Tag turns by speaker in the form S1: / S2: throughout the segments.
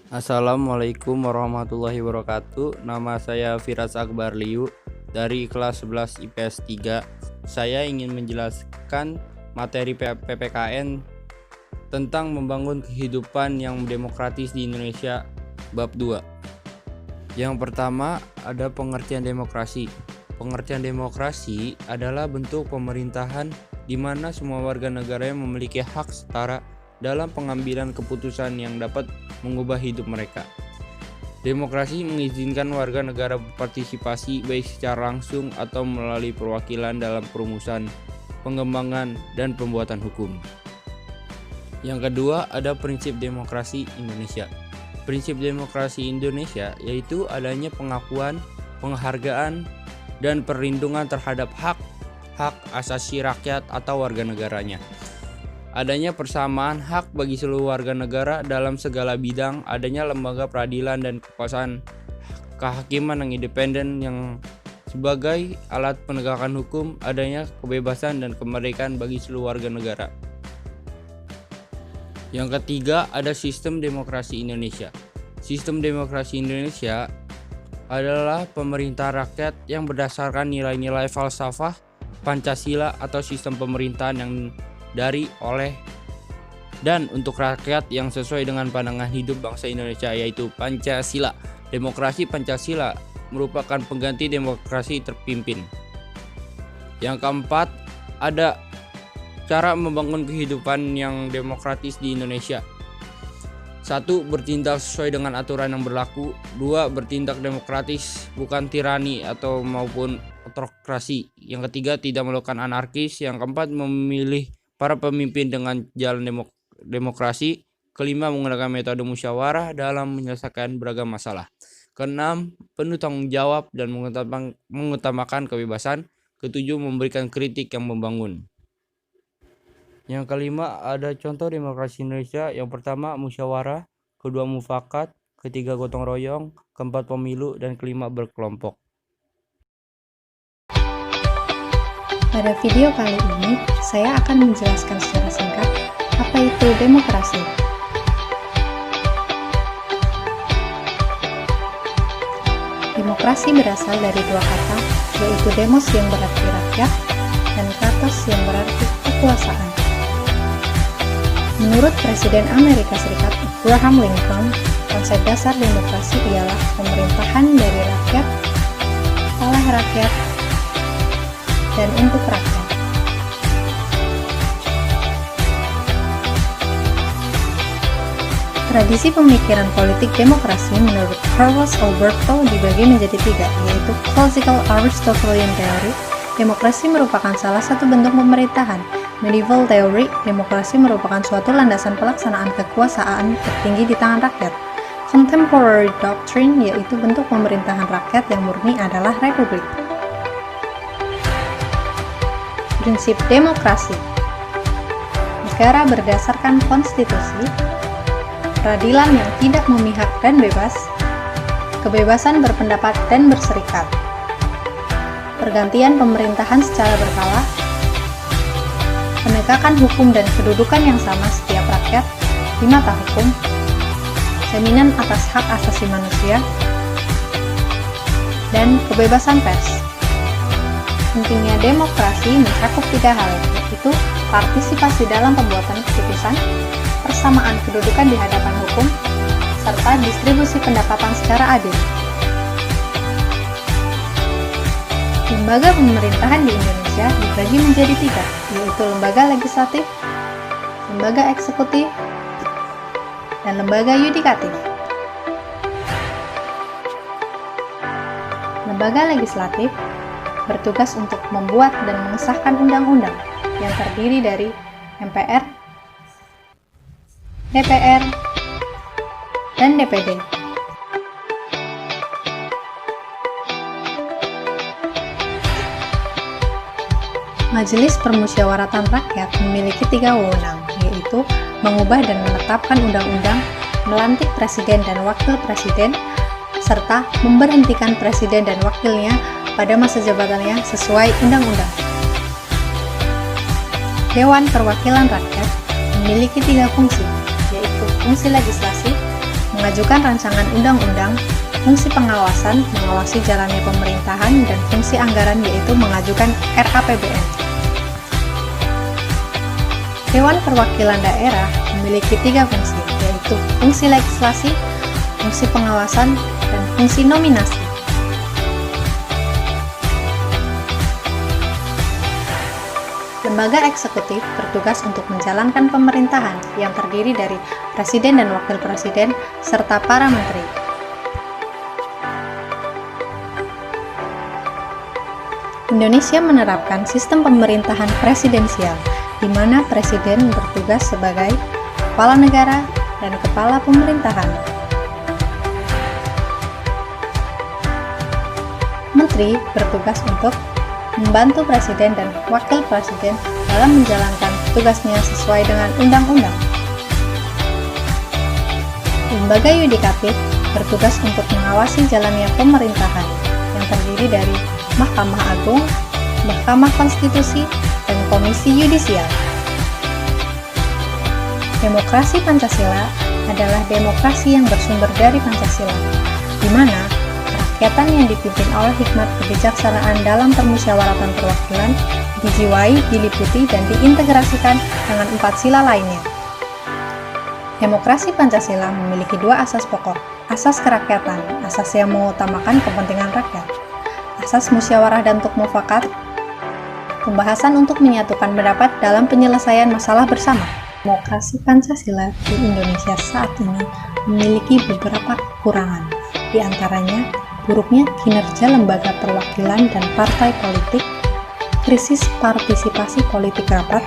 S1: Assalamualaikum warahmatullahi wabarakatuh. Nama saya Firas Akbar Liu dari kelas 11 IPS 3. Saya ingin menjelaskan materi PPKN tentang membangun kehidupan yang demokratis di Indonesia bab 2. Yang pertama ada pengertian demokrasi. Pengertian demokrasi adalah bentuk pemerintahan di mana semua warga negaranya memiliki hak setara dalam pengambilan keputusan yang dapat mengubah hidup mereka. Demokrasi mengizinkan warga negara berpartisipasi baik secara langsung atau melalui perwakilan dalam perumusan, pengembangan, dan pembuatan hukum. Yang kedua ada prinsip demokrasi Indonesia. Prinsip demokrasi Indonesia yaitu adanya pengakuan, penghargaan, dan perlindungan terhadap hak asasi rakyat atau warga negaranya. Adanya persamaan hak bagi seluruh warga negara dalam segala bidang, adanya lembaga peradilan dan kekuasaan kehakiman yang independen yang sebagai alat penegakan hukum, adanya kebebasan dan kemerdekaan bagi seluruh warga negara. Yang ketiga ada sistem demokrasi Indonesia. Sistem demokrasi Indonesia adalah pemerintah rakyat yang berdasarkan nilai-nilai falsafah Pancasila atau sistem pemerintahan yang dari, oleh, dan untuk rakyat yang sesuai dengan pandangan hidup bangsa Indonesia yaitu Pancasila. Demokrasi Pancasila merupakan pengganti demokrasi terpimpin. Yang keempat, ada cara membangun kehidupan yang demokratis di Indonesia. 1. Bertindak sesuai dengan aturan yang berlaku. 2. Bertindak demokratis, bukan tirani atau maupun autokrasi. Yang ketiga, tidak melakukan anarkis. Yang keempat, memilih para pemimpin dengan jalan demokrasi. Kelima, menggunakan metode musyawarah dalam menyelesaikan beragam masalah. Keenam, penuh tanggung jawab dan mengutamakan kebebasan. Ketujuh, memberikan kritik yang membangun. Yang kelima, ada contoh demokrasi Indonesia. Yang pertama, musyawarah. Kedua, mufakat. Ketiga, gotong royong. Keempat, pemilu. Dan kelima, berkelompok.
S2: Pada video kali ini, saya akan menjelaskan secara singkat apa itu demokrasi. Demokrasi berasal dari dua kata, yaitu demos yang berarti rakyat dan kratos yang berarti kekuasaan. Menurut Presiden Amerika Serikat Abraham Lincoln, konsep dasar demokrasi ialah pemerintahan dari rakyat, oleh rakyat, dan untuk rakyat. Tradisi pemikiran politik demokrasi menurut Carlos Alberto dibagi menjadi tiga, yaitu Classical Aristotelian Theory. Demokrasi merupakan salah satu bentuk pemerintahan. Medieval Theory, demokrasi merupakan suatu landasan pelaksanaan kekuasaan tertinggi di tangan rakyat. Contemporary Doctrine, yaitu bentuk pemerintahan rakyat yang murni adalah republik. Prinsip demokrasi. Negara berdasarkan konstitusi, peradilan yang tidak memihak dan bebas, kebebasan berpendapat dan berserikat, pergantian pemerintahan secara berkala, penegakan hukum dan kedudukan yang sama setiap rakyat di mata hukum, jaminan atas hak asasi manusia, dan kebebasan pers. Pentingnya demokrasi mencakup tiga hal, yaitu partisipasi dalam pembuatan keputusan, persamaan kedudukan di hadapan hukum, serta distribusi pendapatan secara adil. Lembaga pemerintahan di Indonesia dibagi menjadi tiga, yaitu lembaga legislatif, lembaga eksekutif, dan lembaga yudikatif. Lembaga legislatif bertugas untuk membuat dan mengesahkan undang-undang yang terdiri dari MPR, DPR, dan DPD. Majelis Permusyawaratan Rakyat memiliki tiga wewenang, yaitu mengubah dan menetapkan undang-undang, melantik presiden dan wakil presiden, serta memberhentikan presiden dan wakilnya pada masa jabatannya sesuai undang-undang. Dewan Perwakilan Rakyat memiliki tiga fungsi, yaitu fungsi legislasi, mengajukan rancangan undang-undang, fungsi pengawasan, mengawasi jalannya pemerintahan, dan fungsi anggaran yaitu mengajukan RAPBN. Dewan Perwakilan Daerah memiliki 3 fungsi, yaitu fungsi legislasi, fungsi pengawasan, dan fungsi nominasi. Lembaga eksekutif bertugas untuk menjalankan pemerintahan yang terdiri dari presiden dan wakil presiden serta para menteri. Indonesia menerapkan sistem pemerintahan presidensial, di mana presiden bertugas sebagai kepala negara dan kepala pemerintahan. Menteri bertugas untuk membantu presiden dan wakil presiden dalam menjalankan tugasnya sesuai dengan undang-undang. Lembaga yudikatif bertugas untuk mengawasi jalannya pemerintahan yang terdiri dari Mahkamah Agung, Mahkamah Konstitusi, dan Komisi Yudisial. Demokrasi Pancasila adalah demokrasi yang bersumber dari Pancasila, di mana kerakyatan yang dipimpin oleh hikmat kebijaksanaan dalam permusyawaratan perwakilan dijiwai, diliputi, dan diintegrasikan dengan 4 sila lainnya. Demokrasi Pancasila memiliki 2 asas pokok, asas kerakyatan, asas yang mengutamakan kepentingan rakyat, asas musyawarah dan mufakat, pembahasan untuk menyatukan pendapat dalam penyelesaian masalah bersama. Demokrasi Pancasila di Indonesia saat ini memiliki beberapa kekurangan, di antaranya buruknya kinerja lembaga perwakilan dan partai politik, krisis partisipasi politik rapat,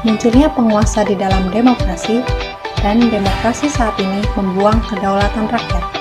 S2: munculnya penguasa di dalam demokrasi, dan demokrasi saat ini membuang kedaulatan rakyat.